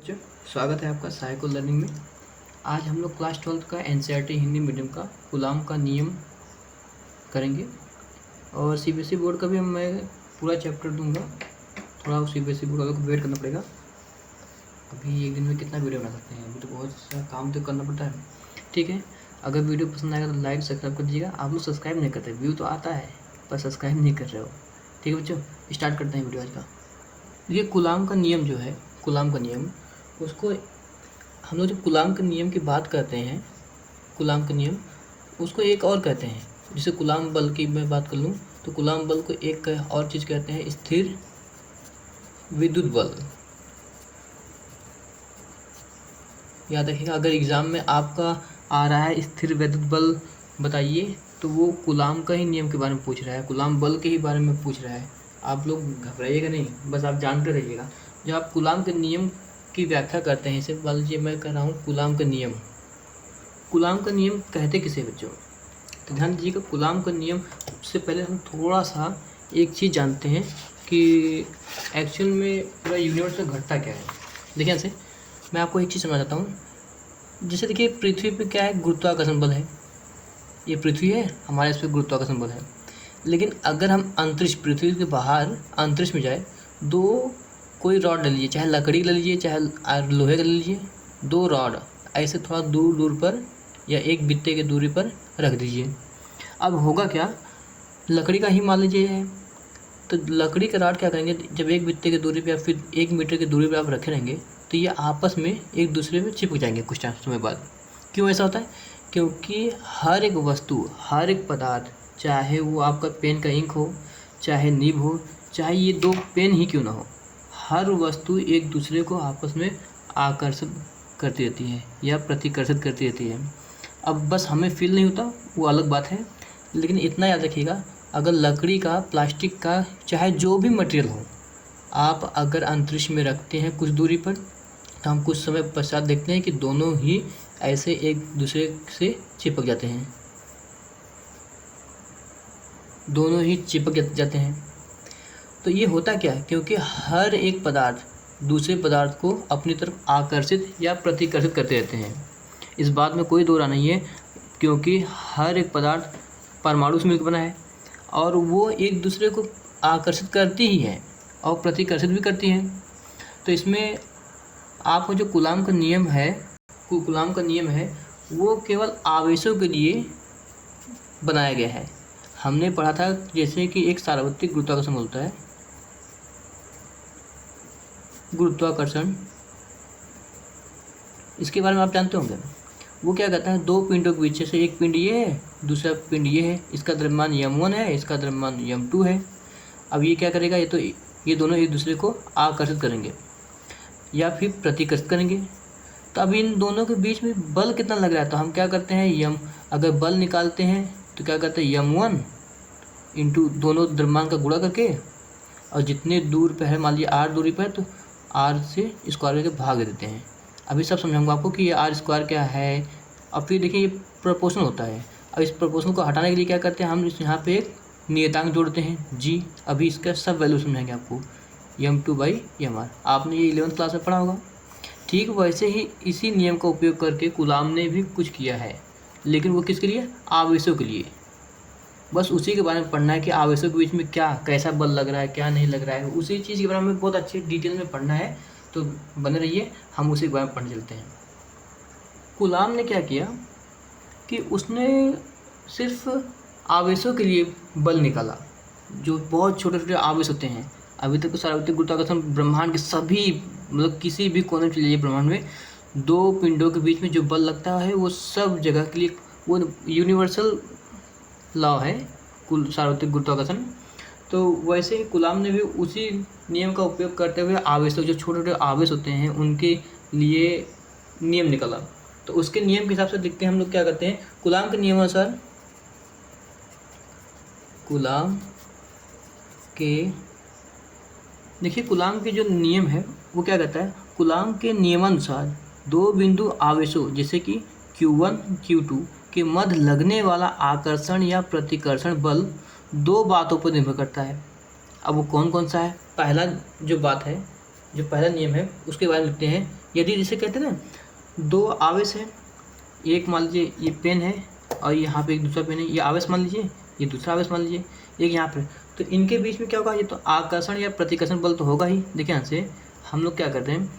बच्चों, स्वागत है आपका साइको लर्निंग में। आज हम लोग क्लास 12 का एनसीईआरटी हिंदी मीडियम का गुलाम का नियम करेंगे और सीबीएसई बोर्ड का भी मैं पूरा चैप्टर दूंगा। थोड़ा सीबीएसई बोर्ड वालों को वेट करना पड़ेगा। अभी एक दिन में कितना वीडियो बना सकते हैं, अभी तो बहुत सा काम तो करना पड़ता है। ठीक है, अगर वीडियो पसंद आएगा तो लाइक सब्सक्राइब कर दीजिएगा। आप लोग सब्सक्राइब नहीं करते, व्यू तो आता है पर सब्सक्राइब नहीं कर रहे हो। ठीक है बच्चों, स्टार्ट करते हैं वीडियो आज का। ये गुलाम का नियम जो है, गुलाम का नियम, उसको हम लोग जब गुलाम के नियम की बात करते हैं, गुलाम का नियम उसको एक और कहते हैं। जैसे गुलाम बल की मैं बात कर लूँ तो गुलाम बल को एक और चीज़ कहते हैं, स्थिर विद्युत बल। याद रखिएगा, अगर एग्ज़ाम में आपका आ रहा है स्थिर विद्युत बल बताइए तो वो गुलाम का ही नियम के बारे में पूछ रहा है, गुलाम बल के ही बारे में पूछ रहा है। आप लोग घबराइएगा नहीं, बस आप जानते रहिएगा। जब आप गुलाम के नियम की व्याख्या करते हैं, सिर्फ मान लीजिए मैं कर रहा हूँ गुलाम का नियम। गुलाम का नियम कहते किसे बच्चों? तो ध्यान दीजिएगा, गुलाम का नियम से पहले हम थोड़ा सा एक चीज़ जानते हैं कि एक्चुअल में पूरा यूनिवर्स में घटता क्या है। देखिए ऐसे मैं आपको एक चीज़ समझाता हूँ। जैसे देखिए पृथ्वी पे क्या है, गुरुत्वाकर्षण बल है। ये पृथ्वी है, हमारे इस पर गुरुत्वाकर्षण बल है। लेकिन अगर हम अंतरिक्ष, पृथ्वी के बाहर अंतरिक्ष में जाए, दो कोई रॉड ले लीजिए, चाहे लकड़ी ले लीजिए चाहे लोहे का ले लीजिए, दो रॉड ऐसे थोड़ा दूर दूर पर या एक बित्ते की दूरी पर रख दीजिए। अब होगा क्या, लकड़ी का ही मान लीजिए है, तो लकड़ी का रॉड क्या करेंगे, जब एक बित्ते की दूरी पे या फिर 1 मीटर की दूरी पे आप रखे रहेंगे तो ये आपस में एक दूसरे में चिपक जाएंगे कुछ टाइम समय बाद। क्यों ऐसा होता है? क्योंकि हर एक वस्तु, हर एक पदार्थ, चाहे वो आपका पेन का इंक हो, चाहे निब हो, चाहे ये दो पेन ही क्यों ना हो, हर वस्तु एक दूसरे को आपस में आकर्षित करती रहती है या प्रतिकर्षित करती रहती है। अब बस हमें फील नहीं होता, वो अलग बात है। लेकिन इतना याद रखिएगा, अगर लकड़ी का, प्लास्टिक का, चाहे जो भी मटेरियल हो, आप अगर अंतरिक्ष में रखते हैं कुछ दूरी पर, तो हम कुछ समय पश्चात देखते हैं कि दोनों ही ऐसे एक दूसरे से चिपक जाते हैं, दोनों ही चिपक जाते हैं। तो ये होता क्या है, क्योंकि हर एक पदार्थ दूसरे पदार्थ को अपनी तरफ आकर्षित या प्रतिकर्षित करते रहते हैं। इस बात में कोई दो राय नहीं है, क्योंकि हर एक पदार्थ परमाणु से मिलकर बना है और वो एक दूसरे को आकर्षित करती ही है और प्रतिकर्षित भी करती हैं। तो इसमें आपको जो गुलाम का नियम है, गुलाम का नियम है, वो केवल आवेशों के लिए बनाया गया है। हमने पढ़ा था जैसे कि एक सार्वत्रिक गुरुत्वाकर्षण होता है, गुरुत्वाकर्षण, इसके बारे में आप जानते होंगे। वो क्या कहता है, दो पिंडों के बीच से एक पिंड ये है, दूसरा पिंड ये है, इसका द्रव्यमान m1 है, इसका द्रव्यमान m2 है। अब ये क्या करेगा, ये दोनों एक दूसरे को आकर्षित करेंगे या फिर प्रतिकर्षित करेंगे। तो अब इन दोनों के बीच में बल कितना लग रहा है, तो हम क्या करते हैं, अगर बल निकालते हैं तो क्या करते हैं, m1 इंटू दोनों द्रव्यमान का गुणा करके, और जितने दूर पे है, मान लीजिए r दूरी पर है तो r से स्क्वायर करके भाग देते हैं। अभी सब समझाऊंगा आपको कि ये r स्क्वायर क्या है। अब फिर देखिए ये प्रोपोर्शनल होता है। अब इस प्रोपोर्शनल को हटाने के लिए क्या करते हैं, हम इस यहाँ पे एक नियतांक जोड़ते हैं g। अभी इसका सब वैल्यू समझाएंगे आपको, m2/mr। आपने ये 11th क्लास में पढ़ा होगा। ठीक वैसे ही इसी नियम का उपयोग करके गुलाम ने भी कुछ किया है, लेकिन वो किसके लिए, आवेशों के लिए। बस उसी के बारे में पढ़ना है कि आवेशों के बीच में क्या, कैसा बल लग रहा है, क्या नहीं लग रहा है, उसी चीज़ के बारे में बहुत अच्छे डिटेल में पढ़ना है। तो बने रहिए, हम उसी के बारे में पढ़ने चलते हैं। गुलाम ने क्या किया कि उसने सिर्फ आवेशों के लिए बल निकाला, जो बहुत छोटे छोटे आवेश होते हैं। अभी तक तो सार्वत्रिक गुरुत्वाकर्षण ब्रह्मांड के सभी, मतलब किसी भी कोने में चले जाइए ब्रह्मांड में, दो पिंडों के बीच में जो बल लगता है वो सब जगह के लिए वो यूनिवर्सल लॉ है, सार्वत्रिक गुरुत्वाकर्षण। तो वैसे ही गुलाम ने भी उसी नियम का उपयोग करते हुए आवेशों, जो छोटे छोटे आवेश होते हैं, उनके लिए नियम निकाला। तो उसके नियम के हिसाब से देखते हैं हम लोग क्या करते हैं। गुलाम के नियमानुसार, गुलाम के, देखिए गुलाम के जो नियम है वो क्या कहता है, गुलाम के नियमानुसार दो बिंदु आवेशों जैसे कि Q1 Q2 के मध्य लगने वाला आकर्षण या प्रतिकर्षण बल दो बातों पर निर्भर करता है। अब वो कौन कौन सा है? पहला जो बात है, जो पहला नियम है, उसके बारे में लिखते हैं यदि जिसे कहते हैं ना दो आवेश है, एक मान लीजिए ये पेन है और यहाँ पे एक दूसरा पेन है, ये आवेश मान लीजिए, ये दूसरा आवेश मान लीजिए, एक यहाँ पर, तो इनके बीच में क्या होगा, ये तो आकर्षण या प्रतिकर्षण बल तो होगा ही। देखिए यहाँ से हम लोग क्या करते हैं,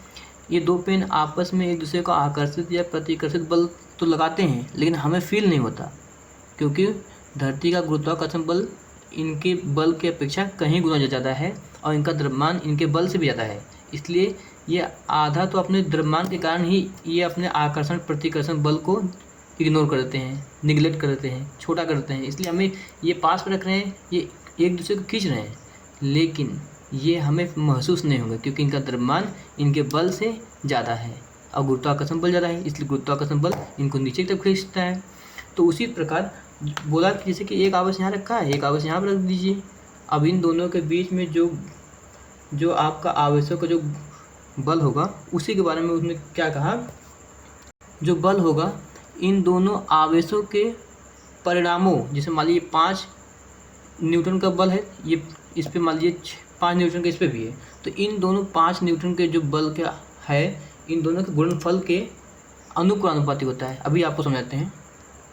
ये दो पेन आपस में एक दूसरे को आकर्षित या प्रतिकर्षित बल तो लगाते हैं, लेकिन हमें फील नहीं होता, क्योंकि धरती का गुरुत्वाकर्षण बल इनके बल की अपेक्षा कहीं गुना ज़्यादा है और इनका द्रव्यमान इनके बल से भी ज़्यादा है। इसलिए ये आधा तो अपने द्रव्यमान के कारण ही ये अपने आकर्षण प्रतिकर्षण बल को इग्नोर कर देते हैं, निगलेक्ट कर देते हैं, छोटा कर देते हैं। इसलिए हमें ये पास में रख रहे हैं, ये एक दूसरे को खींच रहे हैं, लेकिन ये हमें महसूस नहीं होगा क्योंकि इनका द्रव्यमान इनके बल से ज़्यादा है और गुरुत्वाकर्षण बल ज़्यादा है, इसलिए गुरुत्वाकर्षण बल इनको नीचे की तरफ खींचता है। तो उसी प्रकार बोला कि जैसे कि एक आवेश यहाँ रखा है, एक आवेश यहाँ पर रख दीजिए। अब इन दोनों के बीच में जो आपका आवेशों का जो बल होगा उसी के बारे में उसने क्या कहा, जो बल होगा इन दोनों आवेशों के परिणामों, जैसे मान लीजिए 5 न्यूटन का बल है, ये इस पे मान लीजिए 5 न्यूटन का इस पे भी है, तो इन दोनों 5 न्यूटन के जो बल क्या है, इन दोनों के गुणनफल के अनुपाती होता है। अभी आपको समझाते हैं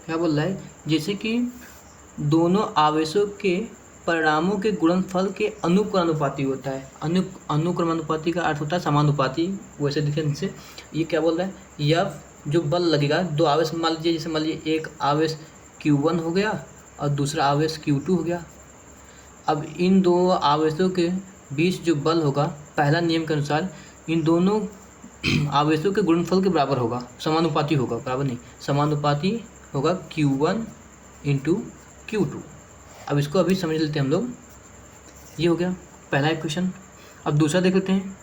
क्या बोल रहा है। जैसे कि दोनों आवेशों के परिणामों के गुणनफल के अनुक्रमानुपाती होता है। अनुक्रमानुपाती का अर्थ होता है समानुपाती। वैसे देखिए इनसे ये क्या बोल रहा है, यह जो बल लगेगा दो आवेश मान लीजिए, जैसे मान लीजिए एक आवेश Q1 हो गया और दूसरा आवेश Q2 हो गया। अब इन दो आवेशों के बीच जो बल होगा पहला नियम के अनुसार इन दोनों आवेशों के गुणनफल के बराबर होगा, समानुपाती होगा, बराबर नहीं समानुपाती होगा Q1 इंटू Q2। अब इसको अभी समझ लेते हैं हम लोग। ये हो गया पहला इक्वेशन। अब दूसरा देख लेते हैं।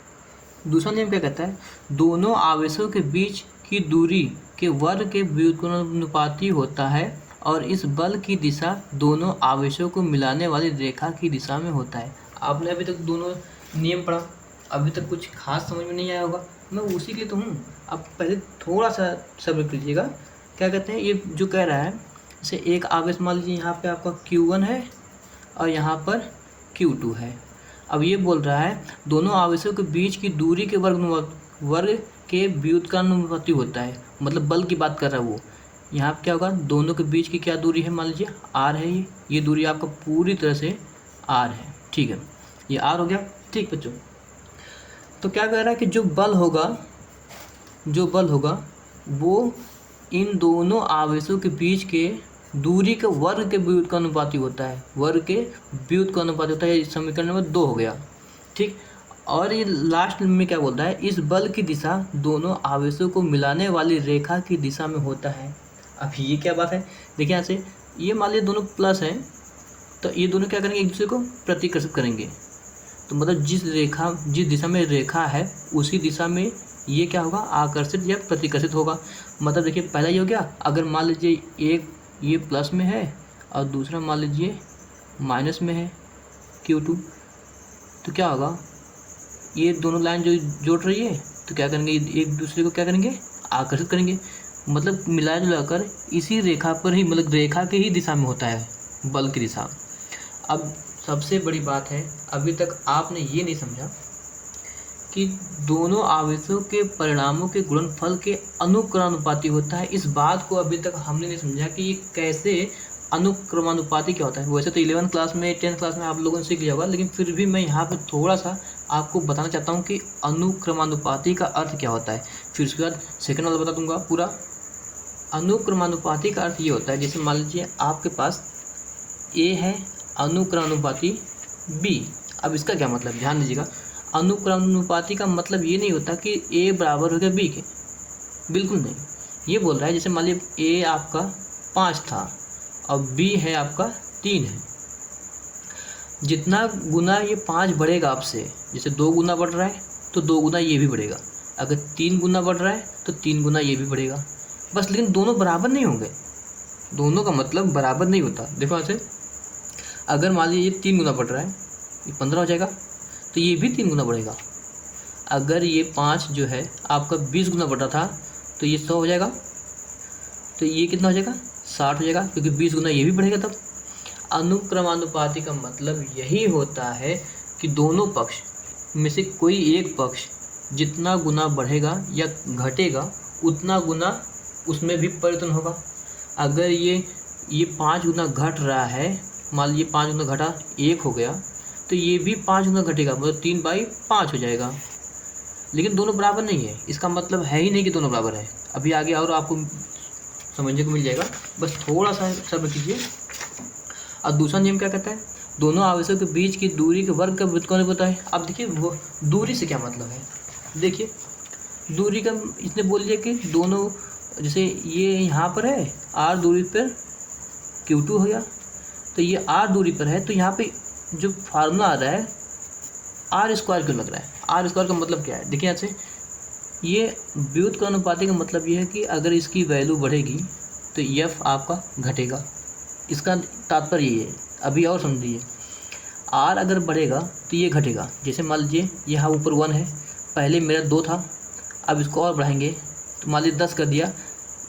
दूसरा नियम क्या कहता है, दोनों आवेशों के बीच की दूरी के वर्ग के व्युत्क्रमानुपाती होता है और इस बल की दिशा दोनों आवेशों को मिलाने वाली रेखा की दिशा में होता है। आपने अभी तक दोनों नियम पढ़ा, अभी तक कुछ खास समझ में नहीं आया होगा, मैं उसी के लिए तो हूँ। अब पहले थोड़ा सा सब्र कीजिएगा। क्या कहते हैं, ये जो कह रहा है, जैसे एक आवेश मान लीजिए यहाँ पे आपका Q1 है और यहाँ पर Q2 है। अब ये बोल रहा है दोनों आवेशों के बीच की दूरी के वर्ग के व्युत्क्रमानुपाती होता है, मतलब बल की बात कर रहा है वो। यहाँ पे क्या होगा, दोनों के बीच की क्या दूरी है, मान लीजिए R है, ये दूरी आपका पूरी तरह से R है, ठीक है, ये R हो गया। ठीक बच्चों, तो क्या कह रहा है कि जो बल होगा वो इन दोनों आवेशों के बीच के दूरी के वर्ग के व्युत्क्रमानुपाती होता है, वर्ग के व्युत्क्रमानुपाती होता है। इस समीकरण नंबर 2 हो गया, ठीक। और ये लास्ट में क्या बोलता है, इस बल की दिशा दोनों आवेशों को मिलाने वाली रेखा की दिशा में होता है। अब ये क्या बात है, देखिए यहाँ से ये मान लीजिए दोनों प्लस है, तो ये दोनों क्या करेंगे, एक दूसरे को प्रतिकर्षित करेंगे। तो मतलब जिस दिशा में रेखा है उसी दिशा में ये क्या होगा, आकर्षित या प्रतिकर्षित होगा। मतलब देखिए पहला ये हो गया, अगर मान लीजिए एक ये प्लस में है और दूसरा मान लीजिए माइनस में है Q2, तो क्या होगा, ये दोनों लाइन जो जोड़ रही है तो क्या करेंगे, एक दूसरे को क्या करेंगे, आकर्षित करेंगे। मतलब मिला जुलाकर इसी रेखा पर ही, मतलब रेखा के ही दिशा में होता है बल की दिशा। अब सबसे बड़ी बात है, अभी तक आपने ये नहीं समझा कि दोनों आवेशों के परिणामों के गुणनफल के अनुक्रमानुपाती होता है। इस बात को अभी तक हमने नहीं समझा कि ये कैसे अनुक्रमानुपाती क्या होता है। वैसे तो 11th क्लास में 10th क्लास में आप लोगों ने सीख लिया होगा, लेकिन फिर भी मैं यहाँ पे थोड़ा सा आपको बताना चाहता हूँ कि अनुक्रमानुपाती का अर्थ क्या होता है। फिर उसके बाद सेकंड वाला बता दूंगा पूरा। अनुक्रमानुपाती का अर्थ ये होता है, जैसे मान लीजिए आपके पास A है, अनुक्रमानुपाती B। अब इसका क्या मतलब, ध्यान दीजिएगा। अनुक्रमानुपाती का मतलब ये नहीं होता कि A बराबर हो गया B के, बिल्कुल नहीं। ये बोल रहा है जैसे मान लीजिए A आपका 5 था और B है आपका 3 है, जितना गुना ये 5 बढ़ेगा आपसे, जैसे 2 गुना बढ़ रहा है तो 2 गुना ये भी बढ़ेगा, अगर 3 गुना बढ़ रहा है तो 3 गुना ये भी बढ़ेगा, बस। लेकिन दोनों बराबर नहीं होंगे, दोनों का मतलब बराबर नहीं होता। देखो ऐसे, अगर मान लीजिए ये 3 गुना बढ़ रहा है, ये 15 हो जाएगा, तो ये भी 3 गुना बढ़ेगा। अगर ये 5 जो है आपका 20 गुना बढ़ रहा था तो ये 100 हो जाएगा, तो ये कितना हो जाएगा, 60 हो जाएगा, क्योंकि 20 गुना ये भी बढ़ेगा तब। अनुक्रमानुपाती का मतलब यही होता है कि दोनों पक्ष में से कोई एक पक्ष जितना गुना बढ़ेगा या घटेगा उतना गुना उसमें भी परिवर्तन होगा। अगर ये 5 गुना घट रहा है, मान लीजिए 5 गुना घटा 1 हो गया, तो ये भी 5 गुना घटेगा, मतलब 3/5 हो जाएगा। लेकिन दोनों बराबर नहीं है, इसका मतलब है ही नहीं कि दोनों बराबर है। अभी आगे और आपको समझने को मिल जाएगा, बस थोड़ा सा सब्र कीजिए। और दूसरा नियम क्या कहता है, दोनों आवेशों के बीच की दूरी के वर्ग का व्युत्क्रम होता है। अब देखिए वो दूरी से क्या मतलब है, देखिए दूरी का इसने बोल दिया कि दोनों, जैसे ये यहाँ पर है r दूरी पर Q2 हो गया, तो ये r दूरी पर है, तो यहाँ पे जो फार्मूला आ रहा है r² क्यों लग रहा है। r² का मतलब क्या है, देखिए यहाँ से ये व्युत्क्रम अनुपाती का मतलब ये है कि अगर इसकी वैल्यू बढ़ेगी तो f आपका घटेगा। इसका तात्पर्य ये है, अभी और समझिए, r अगर बढ़ेगा तो ये घटेगा। जैसे मान लीजिए यहाँ ऊपर 1 है, पहले मेरा 2 था, अब इसको और बढ़ाएंगे तो मान लीजिए 10 कर दिया।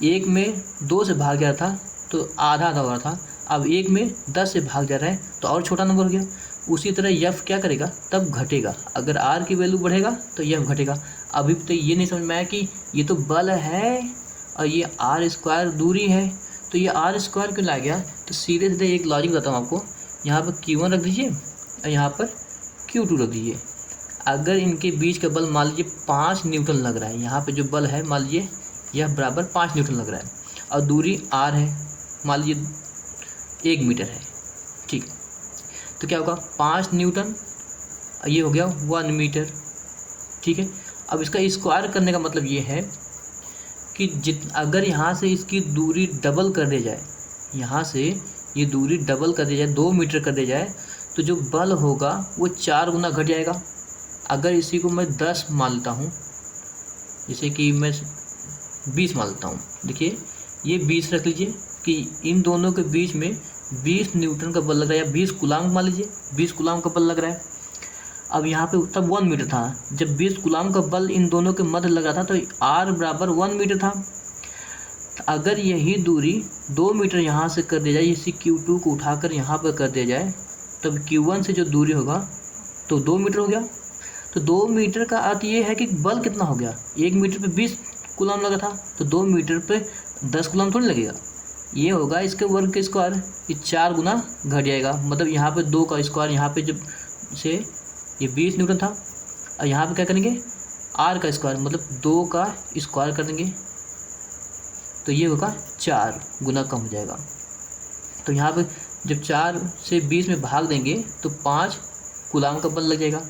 1 में 2 से भाग जा रहा था तो आधा आधा हो रहा था, अब 1 में 10 से भाग जा रहा है तो और छोटा नंबर हो गया। उसी तरह f क्या करेगा, तब घटेगा। अगर r की वैल्यू बढ़ेगा तो f घटेगा। अभी तो ये नहीं समझ में आया कि ये तो बल है और ये r² दूरी है, तो ये r² क्यों ला गया। तो सीधे सीधे एक लॉजिक बताता हूँ आपको, यहाँ पर Q1 रख दीजिए और यहाँ पर Q2 रख दीजिए। अगर इनके बीच का बल मान लीजिए 5 न्यूटन लग रहा है, यहाँ पे जो बल है मान लीजिए यह बराबर 5 न्यूटन लग रहा है, और दूरी r है, मान लीजिए 1 मीटर है, ठीक। तो क्या होगा 5 न्यूटन, ये हो गया 1 मीटर, ठीक है। अब इसका स्क्वायर करने का मतलब ये है कि अगर यहाँ से इसकी दूरी डबल कर दी जाए, यहाँ से ये दूरी डबल कर दी जाए, 2 मीटर कर दी जाए, तो जो बल होगा वो 4 गुना घट जाएगा। अगर इसी को मैं 10 मान लेता हूँ, जैसे कि मैं 20 मान लेता हूँ, देखिए ये 20 रख लीजिए कि इन दोनों के बीच में 20 न्यूटन का बल लग रहा है, या 20 कूलाम मान लीजिए, 20 कूलाम का बल लग रहा है। अब यहाँ पे तब 1 मीटर था, जब 20 कूलाम का बल इन दोनों के मध्य लग रहा था तो r बराबर 1 मीटर था। तो अगर यही दूरी 2 मीटर यहाँ से कर दिया जाए, इसी Q2 को उठाकर यहाँ पर कर दिया जाए, तब Q1 से जो दूरी होगा तो 2 मीटर हो गया। तो 2 मीटर का अर्थ ये है कि बल कितना हो गया, 1 मीटर पे 20 कूलाम लगा था, तो 2 मीटर पे 10 कूलाम थोड़ी लगेगा, ये होगा इसके वर्ग के स्क्वायर, ये 4 गुना घट जाएगा। मतलब यहाँ पे 2 का स्क्वायर, यहाँ पे जब से ये 20 न्यूटन था, और यहाँ पे क्या करेंगे r का स्क्वायर, मतलब 2 का स्क्वायर कर देंगे, तो ये होगा 4 गुना कम हो जाएगा। तो यहाँ पे जब 4 से 20 में भाग देंगे तो 5 कूलाम का बल लग जाएगा।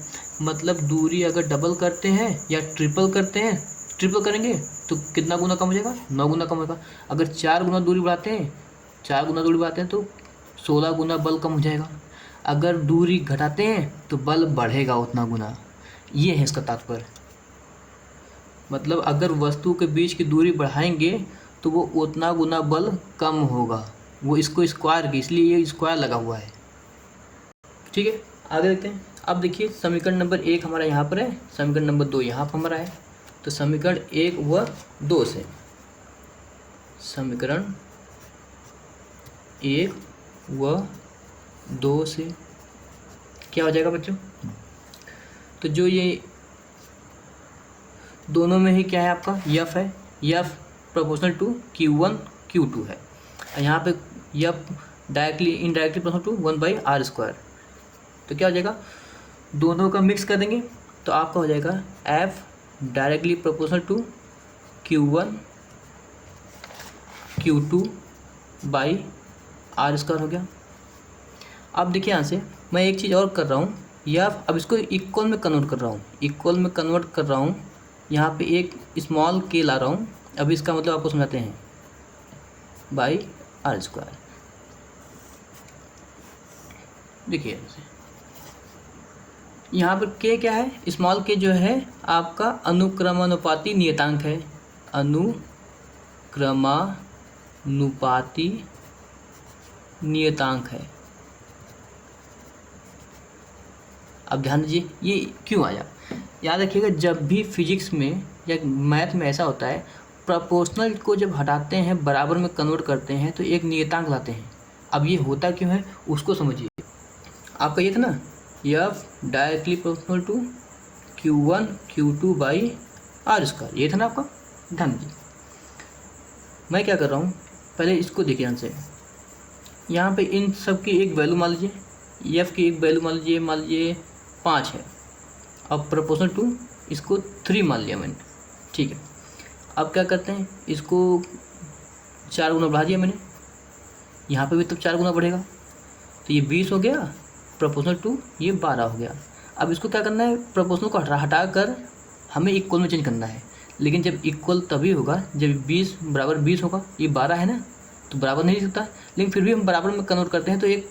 मतलब दूरी अगर डबल करते हैं या ट्रिपल करते हैं, ट्रिपल करेंगे तो कितना गुना कम हो जाएगा, 9 गुना कम होगा। अगर 4 गुना दूरी बढ़ाते हैं, 4 गुना दूरी बढ़ाते हैं तो 16 गुना बल कम हो जाएगा। अगर दूरी घटाते हैं तो बल बढ़ेगा उतना गुना। ये है इसका तात्पर्य। मतलब अगर वस्तु के बीच की दूरी बढ़ाएंगे तो वो उतना गुना बल कम होगा, वो इसको स्क्वायर की, इसलिए ये स्क्वायर लगा हुआ है, ठीक है। आगे देखते हैं। अब देखिए समीकरण नंबर 1 हमारा यहाँ पर है, समीकरण नंबर 2 यहाँ पर हमारा है। तो समीकरण 1 व 2 से, समीकरण 1 व 2 से क्या हो जाएगा बच्चों, तो जो ये दोनों में ही क्या है आपका f है, f proportional to Q1 Q2 है, और यहाँ पे f directly inversely proportional to 1/r²। तो क्या हो जाएगा, दोनों का मिक्स कर देंगे तो आपका हो जाएगा f directly proportional to Q1 Q2/r² हो गया। अब देखिए यहाँ से मैं एक चीज़ और कर रहा हूँ, या अब इसको इक्वल में कन्वर्ट कर रहा हूँ, इक्वल में कन्वर्ट कर रहा हूँ, यहाँ पे एक स्मॉल k ला रहा हूँ। अब इसका मतलब आपको समझाते हैं, r²। देखिए यहाँ पर k क्या है, स्मॉल k जो है आपका अनुक्रमानुपाती नियतांक है, अनुक्रमानुपाती नियतांक है। अब ध्यान दीजिए ये क्यों आया, याद रखिएगा जब भी फिजिक्स में या मैथ में ऐसा होता है, प्रोपोर्शनल को जब हटाते हैं बराबर में कन्वर्ट करते हैं तो एक नियतांक लाते हैं। अब ये होता क्यों है उसको समझिए। आपका ये था ना f directly proportional to Q1 Q2 by r square, ये था ना आपका। ध्यान दीजिए मैं क्या कर रहा हूँ, पहले इसको देखिए ध्यान से। यहाँ पे इन सब की एक वैल्यू मान लीजिए, एफ की एक वैल्यू मान लीजिए 5 है। अब प्रोपोर्शनल टू इसको 3 मान लिया मैंने, ठीक है। अब क्या करते हैं, इसको 4 गुना बढ़ा दिया मैंने, यहाँ पे भी तब 4 गुना बढ़ेगा, तो ये 20 हो गया, प्रोपोर्शनल टू ये 12 हो गया। अब इसको क्या करना है, प्रोपोर्शनल को हटा कर हमें इक्वल में चेंज करना है। लेकिन जब इक्वल तभी होगा जब 20 बराबर 20 होगा, ये 12 है ना, तो बराबर नहीं सकता, लेकिन फिर भी हम बराबर में कन्वर्ट करते हैं तो एक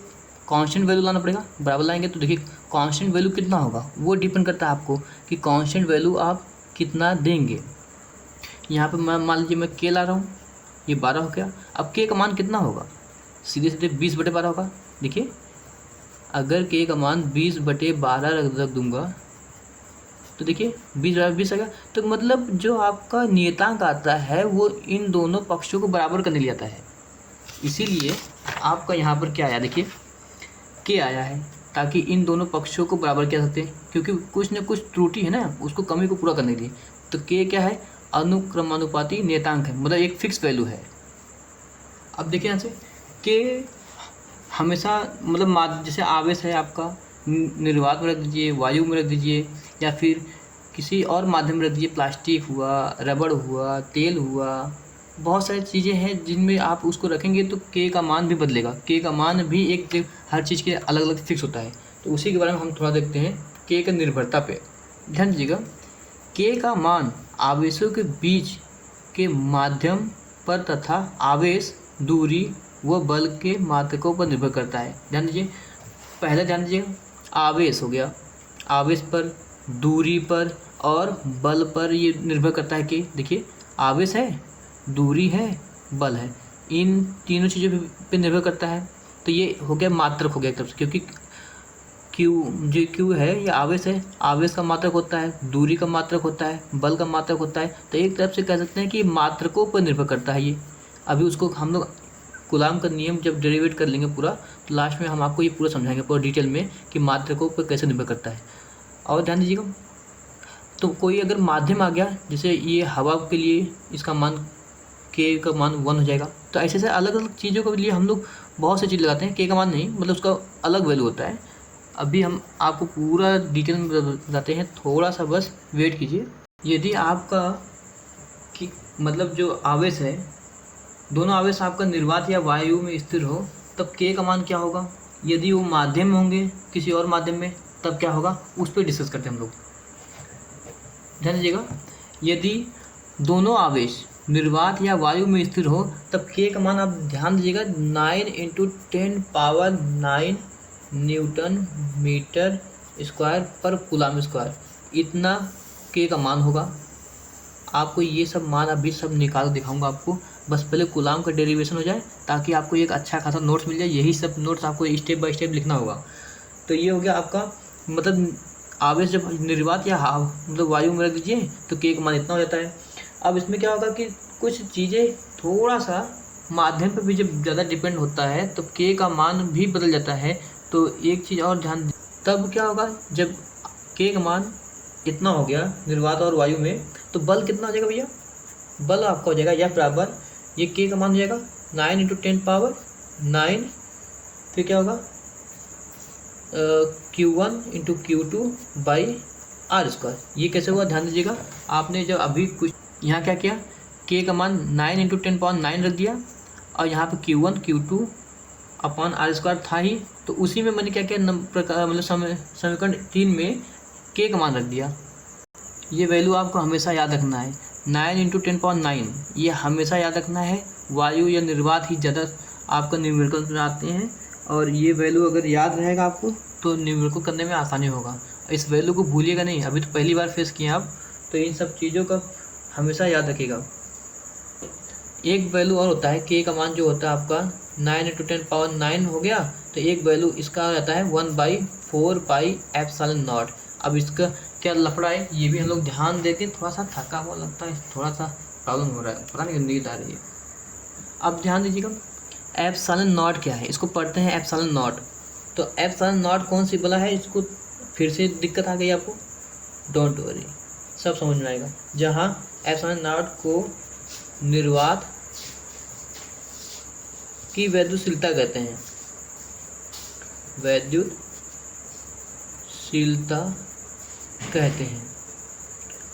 कांस्टेंट वैल्यू लाना पड़ेगा। बराबर लाएंगे तो देखिए कांस्टेंट वैल्यू कितना होगा, वो डिपेंड करता है आपको कि कांस्टेंट वैल्यू आप कितना देंगे। यहाँ पे मैं मान लीजिए मैं के ला रहा हूँ, ये 12 हो गया। अब के का मान कितना होगा, सीधे सीधे 20/12 होगा। देखिए अगर के का मान 20/12 रख दूंगा तो देखिए 20/20 आ गया। तो मतलब जो आपका नियतांक आता है वो इन दोनों पक्षों को बराबर करने लिए आता है। इसीलिए आपका यहाँ पर क्या आया, देखिए के आया है, ताकि इन दोनों पक्षों को बराबर किया सकते हैं, क्योंकि कुछ न कुछ त्रुटि है ना, उसको कमी को पूरा करने के लिए। तो के क्या है, अनुक्रमानुपाती नियतांक है, मतलब एक फिक्स वैल्यू है। अब देखिए यहाँ से के हमेशा मतलब जैसे आवेश है आपका, निर्वात में रख दीजिए, वायु में रख दीजिए, या फिर किसी और माध्यम में रख दीजिए, प्लास्टिक हुआ, रबड़ हुआ, तेल हुआ, बहुत सारी चीज़ें हैं जिनमें आप उसको रखेंगे तो के का मान भी बदलेगा। के का मान भी एक हर चीज़ के अलग अलग फिक्स होता है। तो उसी के बारे में हम थोड़ा देखते हैं, के का निर्भरता पे ध्यान दीजिएगा। के का मान आवेशों के बीच के माध्यम पर तथा आवेश, दूरी व बल के मात्रकों पर निर्भर करता है। ध्यान दीजिए, पहले ध्यान दीजिएगा, आवेश हो गया, आवेश पर, दूरी पर और बल पर ये निर्भर करता है कि देखिए आवेश है, दूरी है, बल है, इन तीनों चीज़ों पे निर्भर करता है। तो ये हो गया मात्रक हो गया एक तरफ से, क्योंकि क्यू है ये आवेश है, आवेश का मात्रक होता है, दूरी का मात्रक होता है, बल का मात्रक होता है। तो एक तरफ से कह सकते हैं कि मात्रकों पर निर्भर करता है ये। अभी उसको हम लोग कूलाम का नियम जब डेरिवेट कर लेंगे पूरा, तो लास्ट में हम आपको ये पूरा समझाएंगे पूरा डिटेल में कि मात्रकों पर कैसे निर्भर करता है। और ध्यान दीजिएगा, तो कोई अगर माध्यम आ गया, जैसे ये हवा के लिए इसका मान के का मान 1 हो जाएगा। तो ऐसे से अलग अलग चीज़ों के लिए हम लोग बहुत सी चीज़ लगाते हैं, के का मान नहीं, मतलब उसका अलग वैल्यू होता है। अभी हम आपको पूरा डिटेल में बताते हैं, थोड़ा सा बस वेट कीजिए। यदि आपका कि मतलब जो आवेश है, दोनों आवेश आपका निर्वात या वायु में स्थिर हो, तब के का मान क्या होगा। यदि वो माध्यम में होंगे किसी और माध्यम में, तब क्या होगा, उस पर डिस्कस करते हैं हम लोग। ध्यान दीजिएगा, यदि दोनों आवेश निर्वात या वायु में स्थिर हो, तब के का मान आप ध्यान दीजिएगा 9 × 10⁹ न्यूटन मीटर स्क्वायर पर कूलाम स्क्वायर, इतना के का मान होगा। आपको ये सब मान अभी सब निकाल दिखाऊंगा आपको, बस पहले कूलाम का डेरिवेशन हो जाए ताकि आपको एक अच्छा खासा नोट्स मिल जाए। यही सब नोट्स आपको स्टेप बाय स्टेप लिखना होगा। तो ये हो गया आपका, मतलब आवेश जब निर्वात या मतलब वायु में रख दीजिए तो के का मान इतना हो जाता है। अब इसमें क्या होगा कि कुछ चीज़ें थोड़ा सा माध्यम पर भी जब ज़्यादा डिपेंड होता है तो के का मान भी बदल जाता है। तो एक चीज़ और ध्यान, तब क्या होगा जब के का मान इतना हो गया निर्वात और वायु में, तो बल कितना हो जाएगा भैया, बल आपका हो जाएगा यह बराबर, ये के का मान हो जाएगा 9 × 10⁹, फिर क्या होगा Q1 × Q2 by r square. ये कैसे हुआ ध्यान दीजिएगा, आपने जब अभी कुछ यहाँ क्या किया, के का मान 9 × 10⁹ रख दिया, और यहाँ पे Q1 Q2 upon are square था ही, तो उसी में मैंने क्या किया, मतलब समीकरण 3 में के का मान रख दिया। ये वैल्यू आपको हमेशा याद रखना है, 9 × 10⁹, ये हमेशा याद रखना है। वायु या निर्वात ही ज़्यादा आपका न्यूमेरिकल में आते हैं, और ये वैल्यू अगर याद रहेगा आपको तो न्यूमेरिकल करने में आसानी होगा। इस वैल्यू को भूलिएगा नहीं, अभी तो पहली बार फेस किए आप, तो इन सब चीज़ों का हमेशा याद रखिएगा। एक वैल्यू और होता है, के का मान जो होता है आपका 9 × 10⁹ हो गया, तो एक वैल्यू इसका रहता है 1/4πε0। अब इसका क्या लफड़ा है, ये भी हम लोग ध्यान देते हैं। थोड़ा सा थका हुआ लगता है, थोड़ा सा प्रॉब्लम हो रहा है, पता नहीं नींद आ रही है। अब ध्यान दीजिएगा, ε0 क्या है, इसको पढ़ते हैं ε0। तो ε0 कौन सी बला है, इसको फिर से दिक्कत आ गई आपको, डोंट वरी, सब समझ में आएगा। जहाँ एप्सिलॉन नॉट को निर्वात की वैद्युतशीलता कहते हैं, वैद्युतशीलता कहते हैं।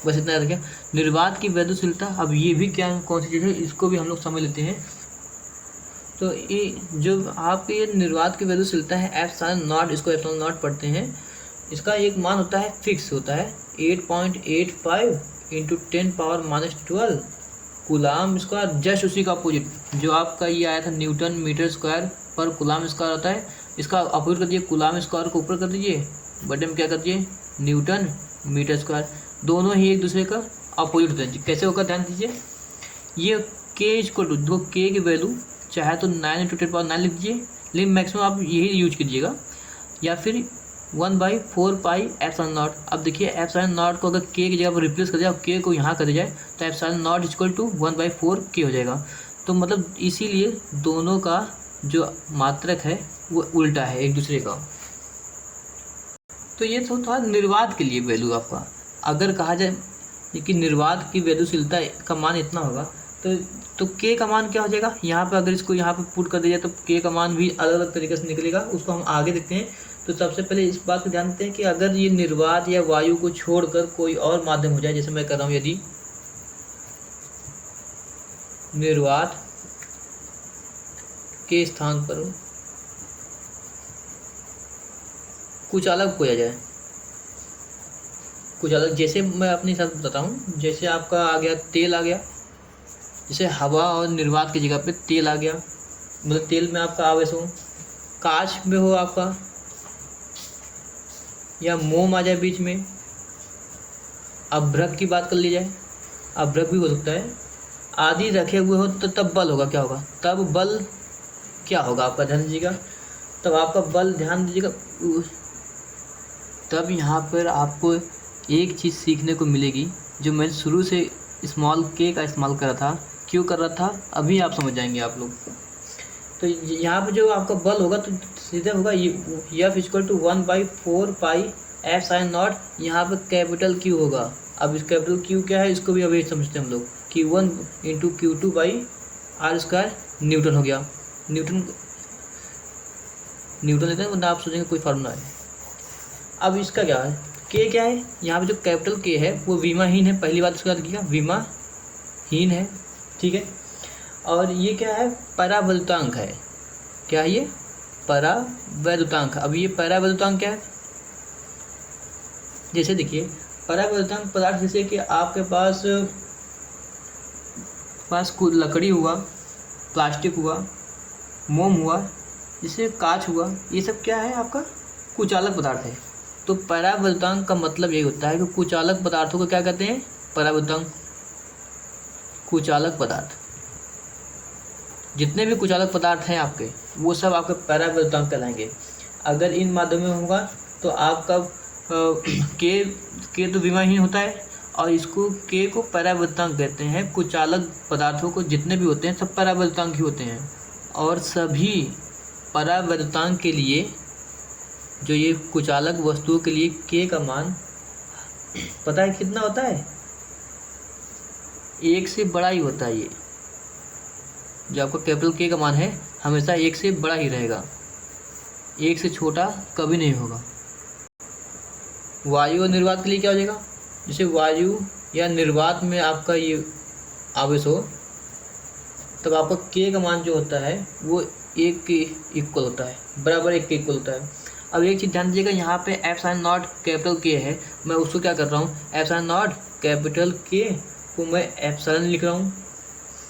बस इतना याद रखिए, निर्वात की वैद्युतशीलता। अब ये भी क्या कौन सी चीज़ है, इसको भी हम लोग समझ लेते हैं। तो ये जो आपके ये निर्वात की वैद्युतशीलता है एप्सिलॉन नॉट, इसको एप्सिलॉन नॉट पढ़ते हैं, इसका एक मान होता है फिक्स होता है 8.85 इंटू 10⁻⁻12 कूलाम स्क्वायर। जस्ट उसी का अपोजिट जो आपका ये आया था न्यूटन मीटर स्क्वायर पर कूलाम स्क्वायर होता है, इसका अपोजिट कर दीजिए, कूलाम स्क्वायर को ऊपर कर दीजिए, बटे में क्या कर दीजिए न्यूटन मीटर स्क्वायर। दोनों ही एक दूसरे का अपोजिट होते हैं। कैसे होगा ध्यान दीजिए, ये के इक्वल टू, देखो के की वैल्यू चाहे तो 9 इंटू 10⁻9 लिख दीजिए, लेकिन मैक्सिमम आप यही यूज कीजिएगा, या फिर 1/4 पाई एप्सिलॉन नॉट। अब देखिए एप्सिलॉन नॉट को अगर के की जगह पर रिप्लेस कर दिया और के को यहाँ कर दिया जाए तो एप्सिलॉन नॉट इक्वल टू 1/4 के हो जाएगा। तो मतलब इसीलिए दोनों का जो मात्रक है वो उल्टा है एक दूसरे का। तो ये तो था निर्वात के लिए वैल्यू आपका। अगर कहा जाए कि निर्वात की वैल्यूशीलता का मान इतना होगा तो के का मान क्या हो जाएगा, यहाँ पे अगर इसको यहाँ पे पुट कर दिया जाए तो के का मान भी अलग अलग तरीके से निकलेगा, उसको हम आगे देखते हैं। तो सबसे पहले इस बात को ध्यान देते हैं कि अगर ये निर्वात या वायु को छोड़कर कोई और माध्यम हो जाए, जैसे मैं कर रहा हूँ, यदि निर्वात के स्थान पर कुछ अलग हो जाए, कुछ अलग, जैसे मैं अपने हिसाब से बताता हूँ, जैसे आपका आ गया तेल आ गया, जैसे हवा और निर्वात की जगह पे तेल आ गया, मतलब तेल में आपका आवेश हो, कांच में हो आपका, या मोम आ जाए बीच में, अभ्रक की बात कर ली जाए, अभ्रक भी हो सकता है, आदि रखे हुए हो, तो तब बल होगा, क्या होगा, तब बल क्या होगा आपका, ध्यान दीजिएगा, तब आपका बल, ध्यान दीजिएगा, तब यहाँ पर आपको एक चीज़ सीखने को मिलेगी जो मैं शुरू से स्मॉल के का इस्तेमाल कर रहा था, क्यों कर रहा था अभी आप समझ जाएंगे आप लोग। तो यहाँ पे जो आपका बल होगा तो सीधे होगा F equal to 1/4 pi epsilon nought, यहाँ पे कैपिटल Q होगा। अब इस कैपिटल Q क्या है, इसको भी अभी समझते हैं हम लोग, Q1 इंटू Q2/r² न्यूटन हो गया। न्यूटन लेते हैं, वरना आप सोचेंगे कोई फार्मूला है। अब इसका क्या है, के क्या है, यहाँ पे जो कैपिटल के है वो विमाहीन है, पहली बात इसका देखिएगा, विमाहीन है, ठीक है। और ये क्या है, परावैद्युतांक है, क्या है ये, परावैद्युतांक। अब ये परावैद्युतांक क्या है, जैसे देखिए परावैद्युतांक पदार्थ, जैसे कि आपके पास लकड़ी हुआ, प्लास्टिक हुआ, मोम हुआ, जैसे कांच हुआ, ये सब क्या है आपका कुचालक पदार्थ है। तो परावैद्युतांक का मतलब यही होता है कि कुचालक पदार्थों को क्या कहते हैं, परावैद्युतांक, कुचालक पदार्थ। जितने भी कुचालक पदार्थ हैं आपके, वो सब आपके परावैद्युतांक कहलाएंगे। अगर इन माध्यमों में होगा तो आपका के तो विमाहीन होता है, और इसको के को परावैद्युतांक कहते हैं। कुचालक पदार्थों को जितने भी होते हैं सब परावैद्युतांक ही होते हैं। और सभी परावैद्युतांक के लिए, जो ये कुचालक वस्तुओं के लिए के का मान पता है कितना होता है, 1 से बड़ा ही होता है। ये जो आपका कैपिटल के का मान है हमेशा 1 से बड़ा ही रहेगा, 1 से छोटा कभी नहीं होगा। वायु और निर्वात के लिए क्या हो जाएगा, जैसे वायु या निर्वात में आपका ये आवेश हो, तब आपका के का मान जो होता है वो 1 के इक्वल होता है, बराबर 1 के इक्वल होता है। अब एक चीज़ ध्यान दीजिएगा, यहाँ पे एप्सिलॉन नॉट कैपिटल के है, मैं उसको क्या कर रहा हूँ, एप्सिलॉन नॉट कैपिटल के को मैं एप्सिलॉन लिख रहा हूँ।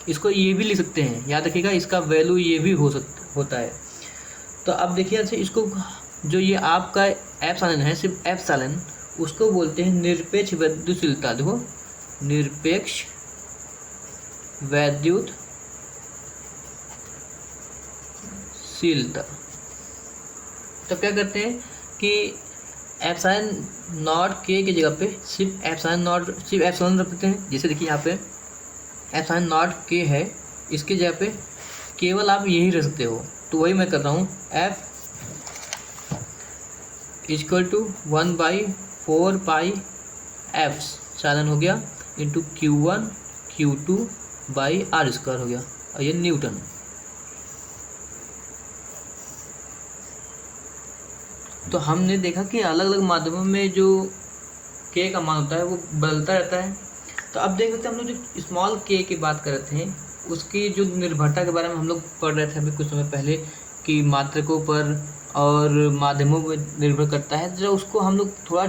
इसको ये भी लिख सकते हैं, याद रखिएगा, इसका वैल्यू ये भी होता है। तो अब देखिए अच्छा, इसको जो ये आपका एप्सिलॉन है, सिर्फ एप्सिलॉन, उसको बोलते हैं निरपेक्ष वैद्युतशीलता। देखो, निरपेक्ष वैद्युतशीलता। तो क्या करते हैं कि एप्सिलॉन नॉट के की जगह पे सिर्फ एप्सिलॉन रखते हैं। जैसे देखिए यहाँ पे एप्सिलॉन नॉट के है, इसकी जगह पे केवल आप यही रख सकते हो। तो वही मैं कर रहा हूँ, F equal to 1/4 pi epsilon हो गया into Q1 Q2 by r square हो गया, और ये न्यूटन। तो हमने देखा कि अलग अलग माध्यमों में जो के का मान होता है वो बदलता रहता है। तो अब देख सकते हैं हम लोग जो स्मॉल के की बात कर रहे थे उसकी जो निर्भरता के बारे में हम लोग पढ़ रहे थे अभी कुछ समय पहले कि मात्रकों पर और माध्यमों पर निर्भर करता है। जरा उसको हम लोग थोड़ा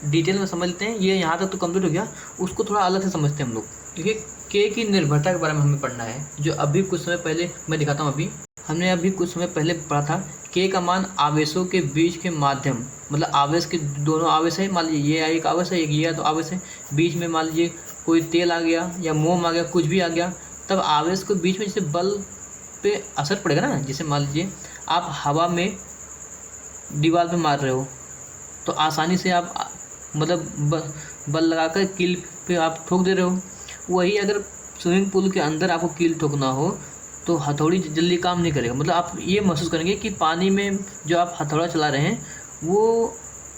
डिटेल में समझ लेते हैं। ये यहाँ तक तो कंप्लीट हो गया, उसको थोड़ा अलग से समझते हैं हम लोग। देखिए के की निर्भरता के बारे में हमें पढ़ना है, जो अभी कुछ समय पहले मैं दिखाता हूँ। हमने अभी कुछ समय पहले पढ़ा था के का मान आवेशों के बीच के माध्यम, मतलब आवेश के दोनों आवेश है, मान लीजिए ये एक आवेश है एक ये तो आवेश है, बीच में मान लीजिए कोई तेल आ गया या मोम आ गया कुछ भी आ गया, तब आवेश के बीच में जैसे बल पे असर पड़ेगा ना। जैसे मान लीजिए आप हवा में दीवार पे मार रहे हो तो आसानी से आप मतलब बल लगाकर कील पे आप ठोक दे रहे हो। वही अगर स्विमिंग पूल के अंदर आपको कील ठोकना हो तो हथौड़ी जल्दी काम नहीं करेगा। मतलब आप ये महसूस करेंगे कि पानी में जो आप हथौड़ा चला रहे हैं वो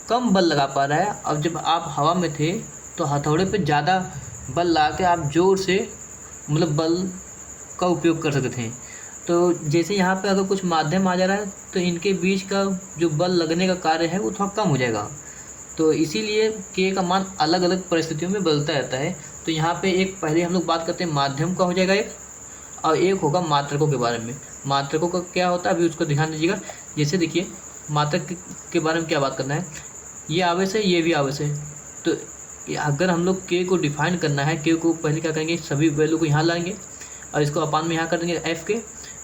कम बल लगा पा रहा है, और जब आप हवा में थे तो हथौड़े पे ज़्यादा बल लगा के आप ज़ोर से मतलब बल का उपयोग कर सकते थे। तो जैसे यहाँ पे अगर कुछ माध्यम आ जा रहा है तो इनके बीच का जो बल लगने का कार्य है वो थोड़ा कम हो जाएगा। तो इसीलिए के का मान अलग अलग परिस्थितियों में बदलता रहता है। तो यहाँ पे एक पहले हम लोग बात करते हैं माध्यम का हो जाएगा एक, और एक होगा मात्रकों के बारे में। मात्रकों का क्या होता है अभी उसको ध्यान दीजिएगा। जैसे देखिए मात्रक के बारे में क्या बात करना है, ये आवेश है ये भी आवेश है। तो अगर हम लोग के को डिफाइन करना है, के को पहले क्या करेंगे सभी वैल्यू को यहाँ लाएंगे और इसको अपान में यहाँ कर देंगे एफ के।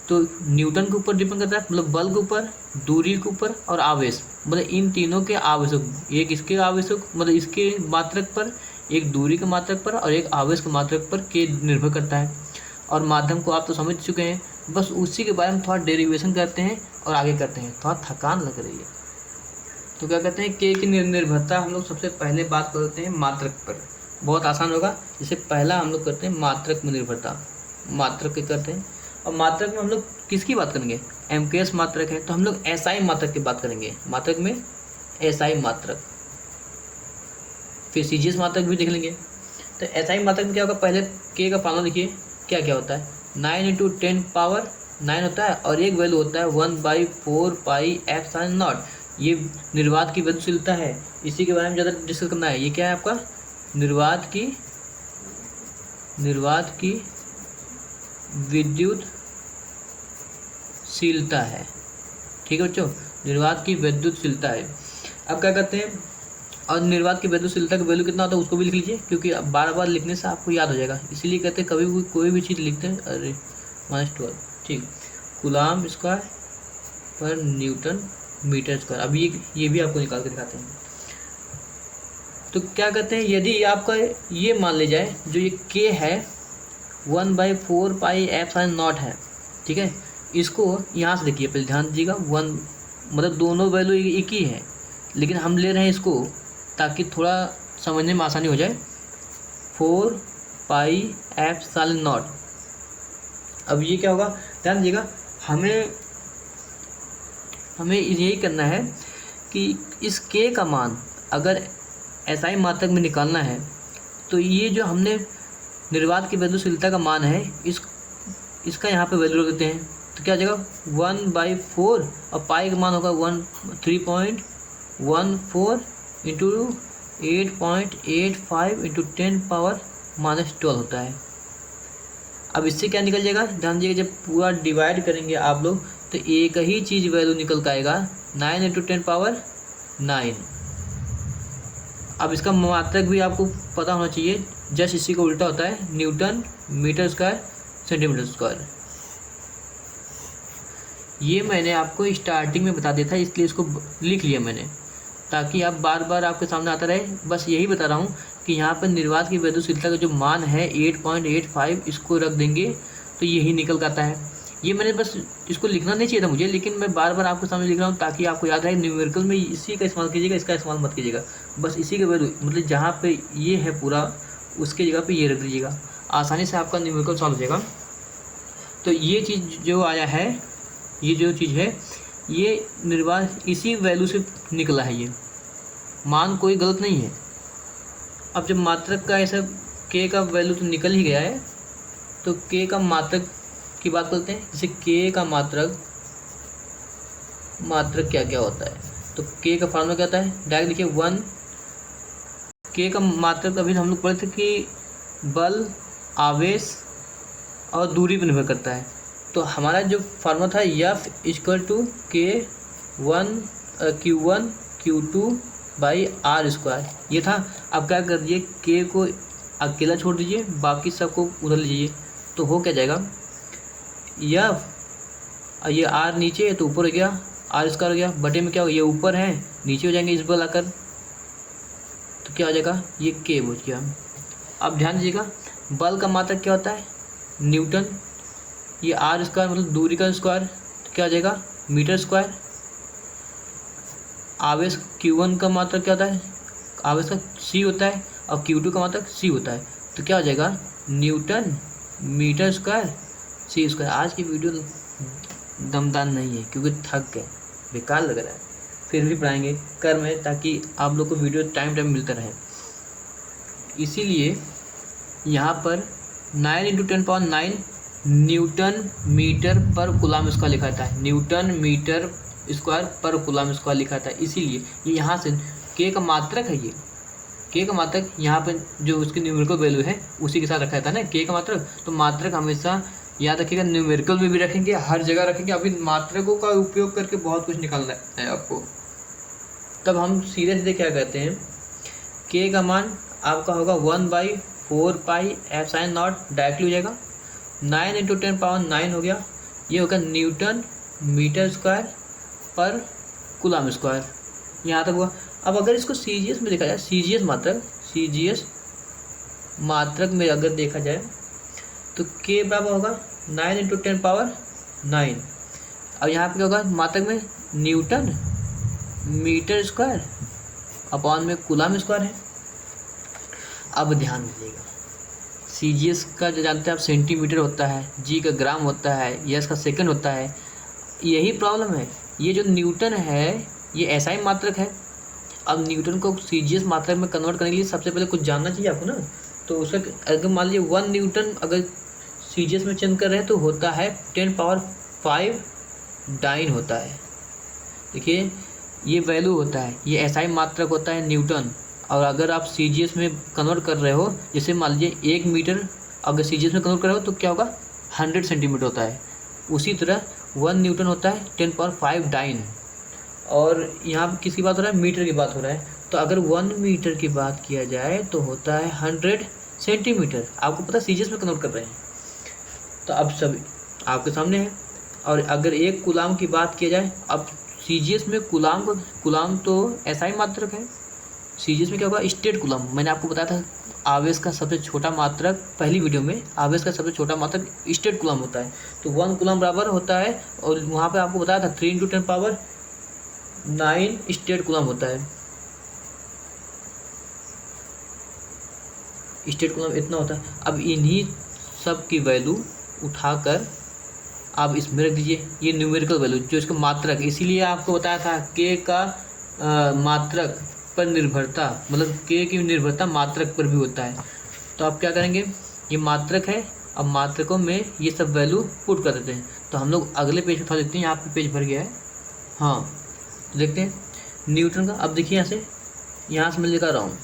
तो न्यूटन के ऊपर डिपेंड करता है, मतलब बल के ऊपर, दूरी के ऊपर और आवेश, मतलब इन तीनों के आवेशक, एक इसके आवेशक मतलब इसके मात्रक पर, एक दूरी के मात्रक पर और एक आवेश के मात्रक पर के निर्भर करता है। और माध्यम को आप तो समझ चुके हैं, बस उसी के बारे में थोड़ा डेरिवेशन करते हैं और आगे करते हैं। थोड़ा थकान लग रही है तो क्या कहते हैं के की निर्भरता हम लोग सबसे पहले बात करते हैं मात्रक पर, बहुत आसान होगा। जैसे पहला हम लोग करते हैं मात्रक में निर्भरता, मात्रक के करते हैं। और मात्रक में हम लोग किसकी बात करेंगे, एमकेएस मात्रक है तो हम लोग एसआई मात्रक की बात करेंगे। मात्रक में एसआई मात्रक, फिर सीजीएस मात्रक भी देख लेंगे। तो एसआई मात्रक में क्या होगा, पहले के का फॉर्मूला देखिए क्या क्या होता है, 9 × 10⁻9 होता है और एक वैल्यू होता है 1/4 पाई एफ साइन नॉट। ये निर्वात की विद्युतशीलता है, इसी के बारे में ज़्यादा डिस्कस करना है। ये क्या है आपका निर्वात की विद्युतशीलता है। ठीक है बच्चों, निर्वात की विद्युतशीलता है। अब क्या करते हैं, और निर्वात की विद्युतशीलता का वैल्यू कितना होता है उसको भी लिख लीजिए, क्योंकि बार बार लिखने से आपको याद हो जाएगा। इसीलिए कहते हैं कभी भी कोई भी चीज़ लिखते हैं अरे -12 ठीक, कूलाम स्क्वायर पर न्यूटन मीटर स्क्वायर। अब ये भी आपको निकाल के दिखाते हैं। तो क्या कहते हैं, यदि आपका ये मान ले जाए जो ये के है 1/4 पाई एफ साइन नॉट है, ठीक है। इसको यहाँ से देखिए पहले ध्यान दीजिएगा, 1 मतलब दोनों वैल्यू एक ही है, लेकिन हम ले रहे हैं इसको ताकि थोड़ा समझने में आसानी हो जाए। 4 पाई एफ साइन नॉट। अब ये क्या होगा, ध्यान दीजिएगा, हमें यही करना है कि इस के का मान अगर एसआई मात्रक में निकालना है तो ये जो हमने निर्वात की विद्युतशीलता का मान है इसका यहाँ पे वैल्यू रख देते हैं। तो क्या हो जाएगा 1/4 और पाई का मान होगा 3.14 इंटू 8.85 इंटू 10⁻⁻12 होता है। अब इससे क्या निकल जाएगा, ध्यान दीजिएगा, जब पूरा डिवाइड करेंगे आप लोग तो एक ही चीज़ वैल्यू निकल कर आएगा 9 × 10⁻9। अब इसका मात्रक भी आपको पता होना चाहिए, जस्ट इसी को उल्टा होता है, newton metre square centimetre square. ये मैंने आपको स्टार्टिंग में बता दिया था, इसलिए इसको लिख लिया मैंने ताकि आप बार बार आपके सामने आता रहे। बस यही बता रहा हूँ कि यहाँ पर निर्वात की विद्युतशीलता का जो मान है 8.85 इसको रख देंगे तो यही निकल कर आता है। ये मैंने बस इसको लिखना नहीं चाहिए था मुझे, लेकिन मैं बार बार आपके सामने लिख रहा हूँ ताकि आपको याद रहे। न्यूमेरिकल में इसी का इस्तेमाल कीजिएगा, इसका इस्तेमाल मत कीजिएगा। बस इसी के वैल्यू मतलब जहाँ पे ये है पूरा उसके जगह पे ये रख दीजिएगा, आसानी से आपका न्यूमेरिकल सॉल्व हो जाएगा। तो ये चीज़ जो आया है, ये जो चीज़ है ये निर्वात इसी वैल्यू से निकला है, ये मान कोई गलत नहीं है। अब जब मात्रक का ऐसा के का वैल्यू तो निकल ही गया है, तो के का मात्रक की बात करते हैं। जैसे के का मात्रक क्या क्या होता है, तो के का फार्मूला क्या होता है, डायरेक्ट लिखिए 1। के का मात्रक अभी हम लोग पढ़े थे कि बल, आवेश और दूरी पर निर्भर करता है। तो हमारा जो फार्मूला था F equal to Q1 Q2 by r square, ये था। अब क्या कर दिए, के को अकेला छोड़ दीजिए, बाकी सबको उधर लीजिए, तो हो क्या जाएगा, F, ये आर नीचे है तो ऊपर हो गया, आर स्क्वायर हो गया, बटे में क्या हो, ये ऊपर है नीचे हो जाएंगे इस बल आकर, तो क्या हो जाएगा, ये के बच गया। अब ध्यान दीजिएगा, बल का मात्रक क्या होता है, न्यूटन, ये आर स्क्वायर मतलब दूरी का स्क्वायर, तो क्या हो जाएगा, मीटर स्क्वायर। आवेश Q1 का मात्रक क्या होता है, आवेश का C होता है, और Q2 का मात्रक C होता है, तो क्या हो जाएगा, newton metre square C square. आज की वीडियो दमदार नहीं है क्योंकि थक गए, बेकार लग रहा है, फिर भी पढ़ाएंगे कर में, ताकि आप लोग को वीडियो टाइम मिलता रहे। इसीलिए यहाँ पर 9 × 10⁹ न्यूटन मीटर पर कूलाम स्क्वायर लिखा था, न्यूटन मीटर स्क्वायर पर कूलाम स्क्वायर लिखा था। इसीलिए ये यहाँ से के का मात्रक है, ये के का मात्रक यहाँ पर जो उसकी न्यूमेरिकल वैल्यू है उसी के साथ रखा था ना, के का मात्रक। तो मात्रक हमेशा याद रखिएगा, न्यूमेरिकल में भी रखेंगे, हर जगह रखेंगे। अभी मात्रकों का उपयोग करके बहुत कुछ निकालना है आपको। तब हम सीधे सीधे क्या कहते हैं, के का मान आपका होगा 1/4 pi F sine not, directly हो जाएगा। 9 × 10⁹ हो गया, ये होगा न्यूटन मीटर स्क्वायर पर कूलाम स्क्वायर, यहाँ तक हुआ। अब अगर इसको सीजीएस में देखा जाए, सीजीएस मात्रक में अगर देखा जाए तो के बराबर होगा 9 × 10⁹। अब यहाँ पे क्या होगा मात्रक में, न्यूटन मीटर स्क्वायर अपॉन में कूलाम स्क्वायर है। अब ध्यान दीजिएगा, सीजीएस का जो जानते हैं आप सेंटीमीटर होता है, जी का ग्राम होता है, एस का सेकंड होता है। यही प्रॉब्लम है, ये जो न्यूटन है ये ऐसा ही मात्रक है। अब न्यूटन को सीजीएस मात्रक में कन्वर्ट करने के लिए सबसे पहले कुछ जानना चाहिए आपको ना। तो उसका अगर मान लीजिए 1 न्यूटन अगर सीजीएस में चेंज कर रहे हैं तो होता है 10⁵ डाइन होता है। देखिए ये वैल्यू होता है, ये ऐसा ही मात्रक होता है न्यूटन। और अगर आप सीजीएस में कन्वर्ट कर रहे हो, जैसे मान लीजिए 1 मीटर अगर सीजीएस में कन्वर्ट कर रहे हो तो क्या होगा, 100 सेंटीमीटर होता है। उसी तरह 1 न्यूटन होता है 10⁵ डाइन। और यहाँ पर किसकी बात हो रहा है, मीटर की बात हो रहा है। तो अगर 1 मीटर की बात किया जाए तो होता है 100 सेंटीमीटर। आपको पता है सीजीएस में कन्वर्ट कर रहे हैं, तो अब सब आपके सामने है। और अगर एक कूलाम की बात किया जाए, अब सीजीएस में कूलाम तो ऐसा ही मात्रक है। सीजीएस में क्या होगा, स्टेट कूलाम। मैंने आपको बताया था आवेश का सबसे छोटा मात्रक, पहली वीडियो में आवेश का सबसे छोटा मात्रक स्टेट कूलाम होता है। तो 1 कूलाम बराबर होता है, और वहाँ पे आपको बताया था 3 × 10⁹ स्टेट कूलाम होता है। स्टेट कूलाम इतना होता है। अब इन्हीं सब की वैल्यू उठाकर आप इसमें रख दीजिए, ये न्यूमेरिकल वैल्यू जो इसका मात्रक। इसीलिए आपको बताया था के का मात्रक पर निर्भरता, मतलब के की निर्भरता मात्रक पर भी होता है। तो आप क्या करेंगे, ये मात्रक है, अब मात्रकों में ये सब वैल्यू पुट कर देते हैं। तो हम लोग अगले पेज पे उठा देखते हैं, यहाँ पे पेज भर गया है। हाँ तो देखते हैं न्यूटन का। अब देखिए यहाँ से मैं लिखा रहा हूँ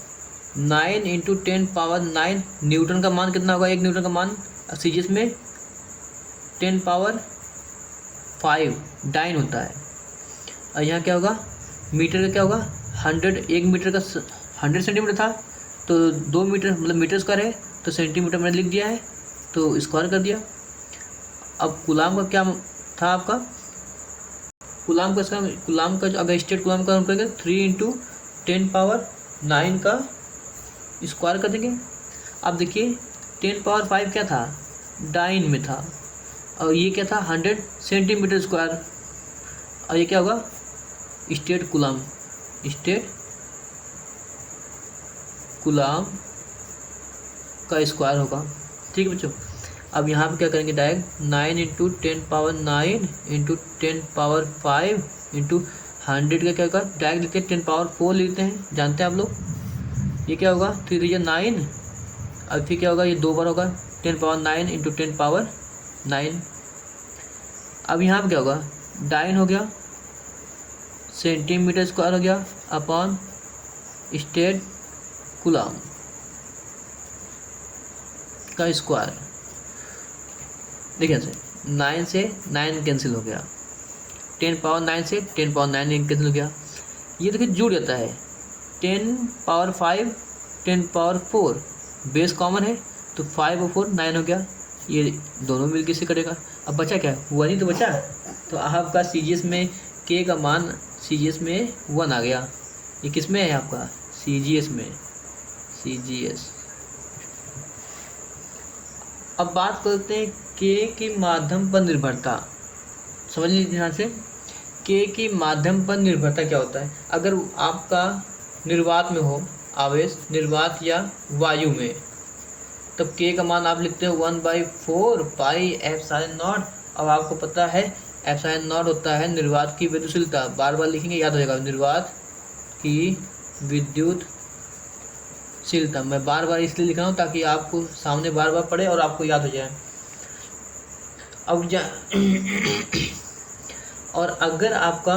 9 × 10⁹ न्यूटन का मान कितना होगा, 1 न्यूटन का मान सीजीएस में 10⁵ डाइन होता है। और यहाँ क्या होगा, मीटर का क्या होगा, 100, 1 मीटर का 100 सेंटीमीटर था, तो 2 मीटर मतलब मीटर स्क्वायर है, तो सेंटीमीटर मैंने लिख दिया है, तो स्क्वायर कर दिया। अब कूलाम का क्या था आपका, कूलाम का जो अगर स्टेट कूलाम का हम करेंगे 3 × 10⁹ का स्क्वायर कर देंगे। अब देखिए 10⁵ क्या था, डाइन में था, और ये क्या था 100 सेंटीमीटर स्क्वायर। और ये क्या होगा, स्टेट कूलाम का स्क्वायर होगा। ठीक है बच्चों। अब यहाँ पे क्या करेंगे, डायरेक्ट 9 × 10⁹ × 10⁵ × 100 का क्या होगा, डायरेक्ट लिखते हैं 10⁴ लिखते हैं, जानते हैं आप लोग। ये क्या होगा, 3 3 9, अब फिर क्या होगा, ये 2 बार होगा, 10 पावर 9 इंटू 10 पावर 9। अब यहाँ पे क्या होगा, डाइन हो गया, सेंटीमीटर स्क्वायर हो गया अपॉन स्टेट कूलम का स्क्वायर। देखिए 9 से 9 कैंसिल हो गया, 10 पावर 9 से 10 पावर 9 कैंसिल हो गया, ये देखिए जुड़ जाता है, 10 पावर 5 10 पावर 4 बेस कॉमन है तो 5 और 4 9 हो गया, ये दोनों मिलकर से कटेगा। अब बचा क्या, 1 ही तो बचा, तो आपका CGS में के का मान CGS में 1 आ गया। ये किस में है आपका, CGS में, CGS। अब बात करते हैं के की माध्यम पर निर्भरता। समझ लीजिए ध्यान से, के की माध्यम पर निर्भरता क्या होता है। अगर आपका निर्वात में हो आवेश, निर्वात या वायु में, तब के का मान आप लिखते हो 1/4 पाई एप्सिलॉन नॉट। अब आपको पता है एप्सिलॉन नॉट होता है निर्वात की विद्युतशीलता, बार बार लिखेंगे याद हो जाएगा, निर्वात की विद्युतशीलता। मैं बार बार इसलिए लिख रहा हूँ ताकि आपको सामने बार बार पढ़े और आपको याद हो जाए। अब और अगर आपका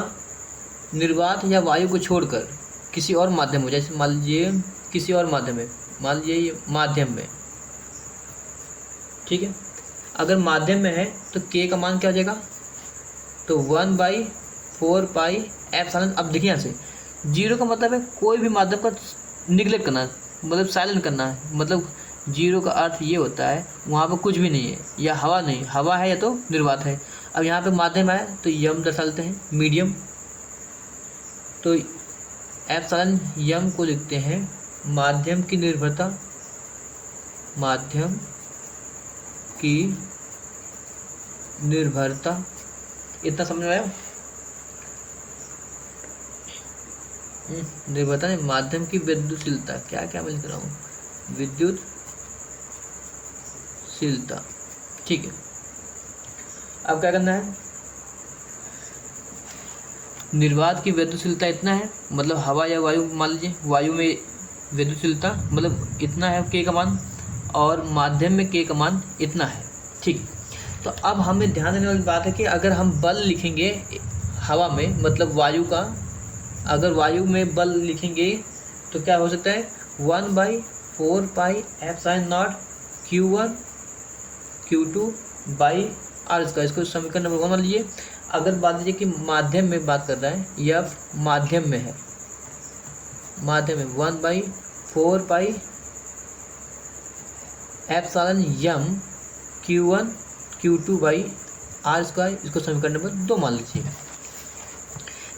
निर्वात या वायु को छोड़कर किसी और माध्यम हो, जैसे मान लीजिए किसी और माध्यम में, मान लीजिए ये माध्यम में, ठीक है, अगर माध्यम में है तो के का मान क्या हो जाएगा, तो 1/4 पाई एप्सिलॉन। अब देखिए यहाँ से, जीरो का मतलब है कोई भी माध्यम का निगलेक्ट करना, मतलब साइलेंट करना है, मतलब जीरो का अर्थ ये होता है वहाँ पर कुछ भी नहीं है, या हवा नहीं, हवा है या तो निर्वात है। अब यहाँ पे माध्यम है तो यम दर्शाते हैं, मीडियम, तो एप्सिलॉन यम को लिखते हैं माध्यम की निर्भरता, माध्यम की निर्भरता। इतना समझ में आया, निर्भरता नहीं, माध्यम की विद्युतशीलता, क्या क्या मैं लिख रहा हूँ, विद्युतशीलता, ठीक है। अब क्या करना है, निर्वात की विद्युतशीलता इतना है, मतलब हवा या वायु, मान लीजिए वायु में विद्युतशीलता मतलब इतना है के का मान, और माध्यम में के का मान इतना है, ठीक। तो अब हमें ध्यान देने वाली बात है कि अगर हम बल लिखेंगे हवा में, मतलब वायु का, अगर वायु में बल लिखेंगे तो क्या हो सकता है, 1/4 pi epsilon nought Q1 Q2 by r square. इसको समीकरण नंबर 1 मान लीजिए। अगर बात लीजिए कि माध्यम में बात कर रहा है, यह माध्यम में है, माध्यम में 1/4 pi epsilon m Q1 Q2 by r square. इसको समीकरण नंबर 2 मान लीजिए।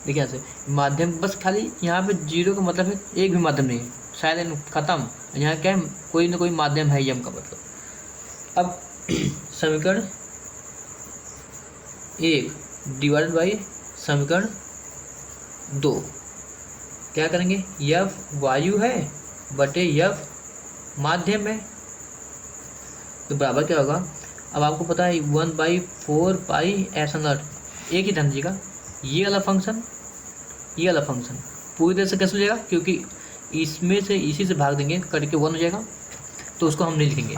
देखिए यहाँ से माध्यम, बस खाली यहाँ पे जीरो का मतलब है एक भी माध्यम नहीं, शायद खत्म, यहाँ क्या है, कोई ना कोई माध्यम है यम का मतलब। अब समीकरण 1 डिवाइडेड बाई समीकरण 2 क्या करेंगे, यफ वायु है बटे यफ माध्यम है, तो बराबर क्या होगा। अब आपको पता है 1/4 पाई एप्सिलॉन नॉट, एक ही ध्यान दीजिएगा, ये वाला फंक्शन, ये वाला फंक्शन पूरी तरह से कैसे हो जाएगा, क्योंकि इसमें से इसी से भाग देंगे करके 1 हो जाएगा, तो उसको हम नहीं लिखेंगे,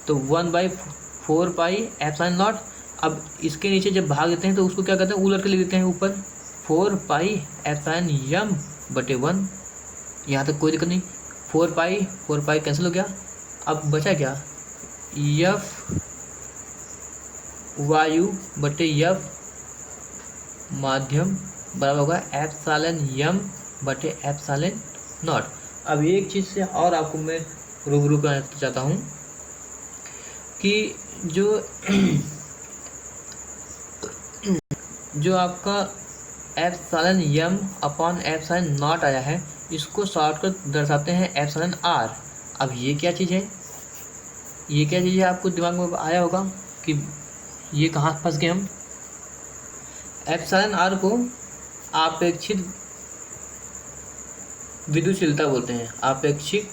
तो 1/4 पाई एप्सिलॉन नॉट। अब इसके नीचे जब भाग देते हैं तो उसको क्या कहते हैं, उलट के लिख देते हैं ऊपर, 4 पाई एप्सिलॉन यम बटे 1। यहाँ तक कोई दिक्कत नहीं, 4 पाई कैंसिल हो गया। अब बचा क्या, यफ वायु बटे यफ माध्यम बराबर होगा एप्सिलॉन यम बटे एप्सिलॉन नॉट। अब एक चीज़ से और आपको मैं रूबरू कराना चाहता हूँ कि जो आपका epsilon m upon epsilon nought आया है, इसको शॉर्टकट दर्शाते हैं एप्सिलॉन आर। अब ये क्या चीज़ है, ये क्या चीज़ है, आपको दिमाग में आया होगा कि ये कहाँ फंस गए हम। एप्सिलॉन आर को आपेक्षिक विद्युतशीलता बोलते हैं, आपेक्षिक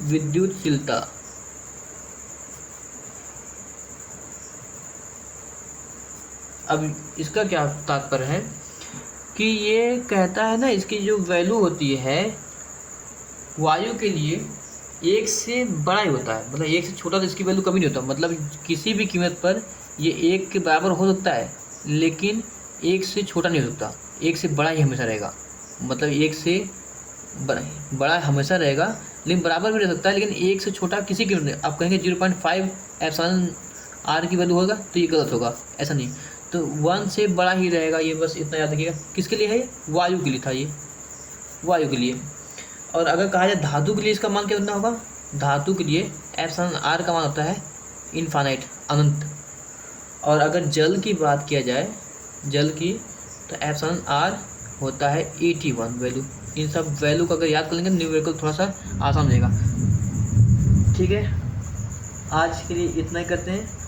विद्युतशीलता। अब इसका क्या तात्पर्य है कि ये कहता है ना, इसकी जो वैल्यू होती है वायु के लिए एक से बड़ा ही होता है, मतलब एक से छोटा तो इसकी वैल्यू कभी नहीं होता। मतलब किसी भी कीमत पर ये एक के बराबर हो सकता है, लेकिन एक से छोटा नहीं हो सकता, एक से बड़ा ही हमेशा रहेगा। मतलब एक से बड़ा हमेशा रहेगा, लेकिन बराबर भी रह सकता है, लेकिन एक से छोटा किसी कीमत नहीं। आप कहेंगे 0.5 एप्सिलॉन आर की वैल्यू होगा तो ये गलत होगा, ऐसा नहीं। तो 1 से बड़ा ही रहेगा, ये बस इतना याद रखिएगा। किसके लिए है ये? वायु के लिए था ये, वायु के लिए। और अगर कहा जाए धातु के लिए इसका मान क्या कितना होगा? धातु के लिए एप्सिलॉन आर का मान होता है इनफाइनाइट, अनंत। और अगर जल की बात किया जाए, जल की, तो एप्सिलॉन आर होता है 81 वैल्यू। इन सब वैल्यू को अगर याद कर लेंगे न्यूमेरिकल थोड़ा सा आसान हो जाएगा। ठीक है, आज के लिए इतना ही करते हैं।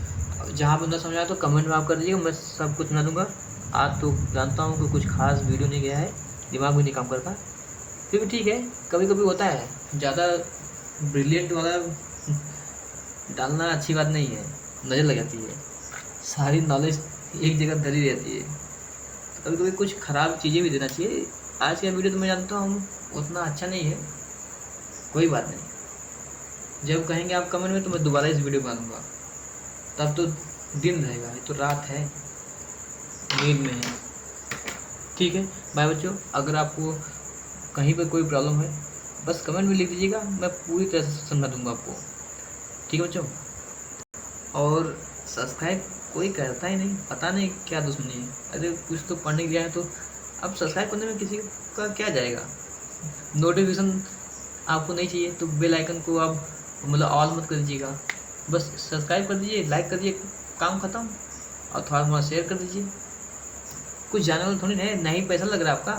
जहाँ पर ना समझ आया तो कमेंट में आप कर दीजिएगा, मैं सब कुछ बना दूँगा। आज तो जानता हूँ कि कुछ खास वीडियो नहीं गया है, दिमाग भी नहीं काम करता, फिर भी ठीक है, कभी कभी होता है। ज़्यादा ब्रिलियंट वाला डालना अच्छी बात नहीं है, नज़र लग जाती है, सारी नॉलेज एक जगह धरी रहती है। तो कभी कभी कुछ ख़राब चीज़ें भी देना चाहिए। आज का वीडियो तो मैं जानता हूँ उतना अच्छा नहीं है, कोई बात नहीं। जब कहेंगे आप कमेंट में तो मैं दोबारा इस वीडियो बना दूँगा, तब तो दिन रहेगा, ये तो रात है, नींद में है। ठीक है बाय बच्चों, अगर आपको कहीं पर कोई प्रॉब्लम है बस कमेंट में लिख दीजिएगा, मैं पूरी तरह से समझा दूँगा आपको। ठीक है बच्चों, और सब्सक्राइब कोई करता ही नहीं, पता नहीं क्या दुश्मनी है। अरे कुछ तो पढ़ने गया है तो अब सब्सक्राइब करने में किसी का क्या जाएगा। नोटिफिकेशन आपको नहीं चाहिए तो बेल आइकन को आप मतलब ऑल मत कर दीजिएगा, बस सब्सक्राइब कर दीजिए, लाइक कर दीजिए, काम खत्म। और थोड़ा थोड़ा शेयर कर दीजिए, कुछ जाने वाला थोड़ी नहीं है, नहीं पैसा लग रहा है आपका।